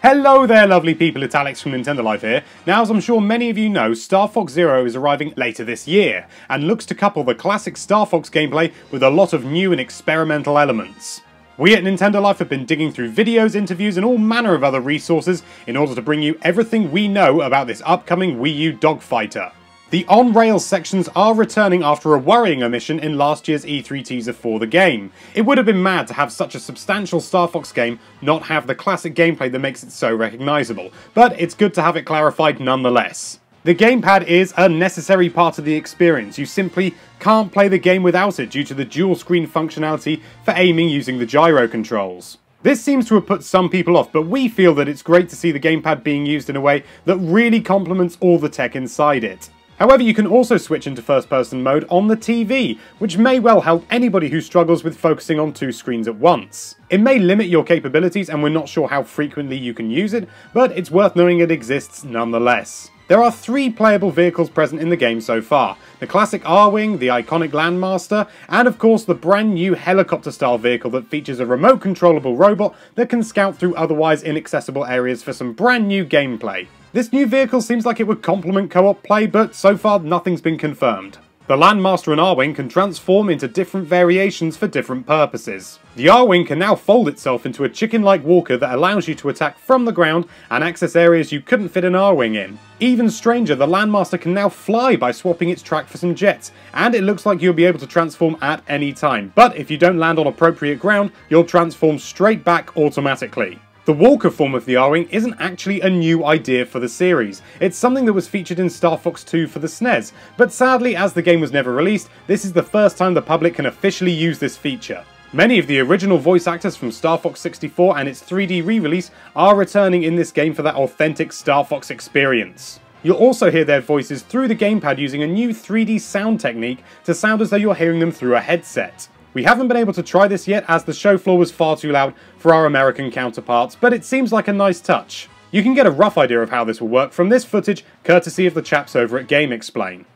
Hello there lovely people, it's Alex from Nintendo Life here. Now, as I'm sure many of you know, Star Fox Zero is arriving later this year, and looks to couple the classic Star Fox gameplay with a lot of new and experimental elements. We at Nintendo Life have been digging through videos, interviews and all manner of other resources in order to bring you everything we know about this upcoming Wii U dogfighter. The on-rails sections are returning after a worrying omission in last year's E3 teaser for the game. It would have been mad to have such a substantial Star Fox game not have the classic gameplay that makes it so recognisable, but it's good to have it clarified nonetheless. The gamepad is a necessary part of the experience. You simply can't play the game without it due to the dual screen functionality for aiming using the gyro controls. This seems to have put some people off, but we feel that it's great to see the gamepad being used in a way that really complements all the tech inside it. However, you can also switch into first-person mode on the TV, which may well help anybody who struggles with focusing on two screens at once. It may limit your capabilities and we're not sure how frequently you can use it, but it's worth knowing it exists nonetheless. There are 3 playable vehicles present in the game so far: the classic R-Wing, the iconic Landmaster, and of course the brand new helicopter-style vehicle that features a remote-controllable robot that can scout through otherwise inaccessible areas for some brand new gameplay. This new vehicle seems like it would complement co-op play, but so far nothing's been confirmed. The Landmaster and R-Wing can transform into different variations for different purposes. The R-Wing can now fold itself into a chicken-like walker that allows you to attack from the ground and access areas you couldn't fit an R-Wing in. Even stranger, the Landmaster can now fly by swapping its track for some jets, and it looks like you'll be able to transform at any time, but if you don't land on appropriate ground, you'll transform straight back automatically. The walker form of the R-Wing isn't actually a new idea for the series. It's something that was featured in Star Fox 2 for the SNES, but sadly, as the game was never released, this is the first time the public can officially use this feature. Many of the original voice actors from Star Fox 64 and its 3D re-release are returning in this game for that authentic Star Fox experience. You'll also hear their voices through the gamepad using a new 3D sound technique to sound as though you're hearing them through a headset. We haven't been able to try this yet as the show floor was far too loud for our American counterparts, but it seems like a nice touch. You can get a rough idea of how this will work from this footage, courtesy of the chaps over at GameXplain.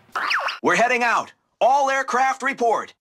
We're heading out. All aircraft report.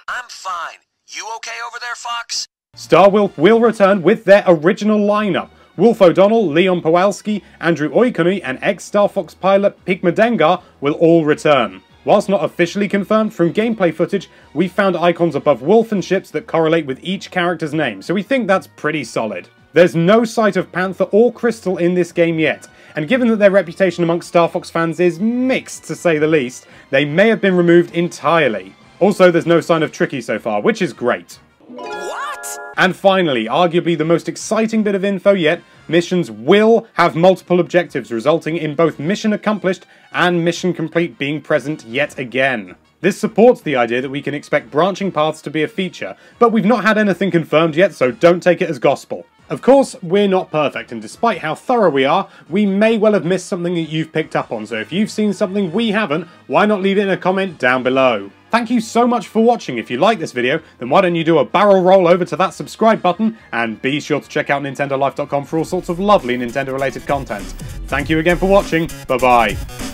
I'm fine. You okay over there, Fox? Starwolf will return with their original lineup. Wolf O'Donnell, Leon Pawalski, Andrew Oikonui and ex-Star Fox pilot Pigma Dengar will all return. Whilst not officially confirmed, from gameplay footage, we've found icons above Wolf and ships that correlate with each character's name, so we think that's pretty solid. There's no sight of Panther or Crystal in this game yet, and given that their reputation amongst Star Fox fans is mixed to say the least, they may have been removed entirely. Also, there's no sign of Tricky so far, which is great. What? And finally, arguably the most exciting bit of info yet, missions will have multiple objectives, resulting in both mission accomplished and mission complete being present yet again. This supports the idea that we can expect branching paths to be a feature, but we've not had anything confirmed yet, so don't take it as gospel. Of course, we're not perfect, and despite how thorough we are, we may well have missed something that you've picked up on, so if you've seen something we haven't, why not leave it in a comment down below? Thank you so much for watching. If you like this video, then why don't you do a barrel roll over to that subscribe button, and be sure to check out nintendolife.com for all sorts of lovely Nintendo related content. Thank you again for watching, bye bye.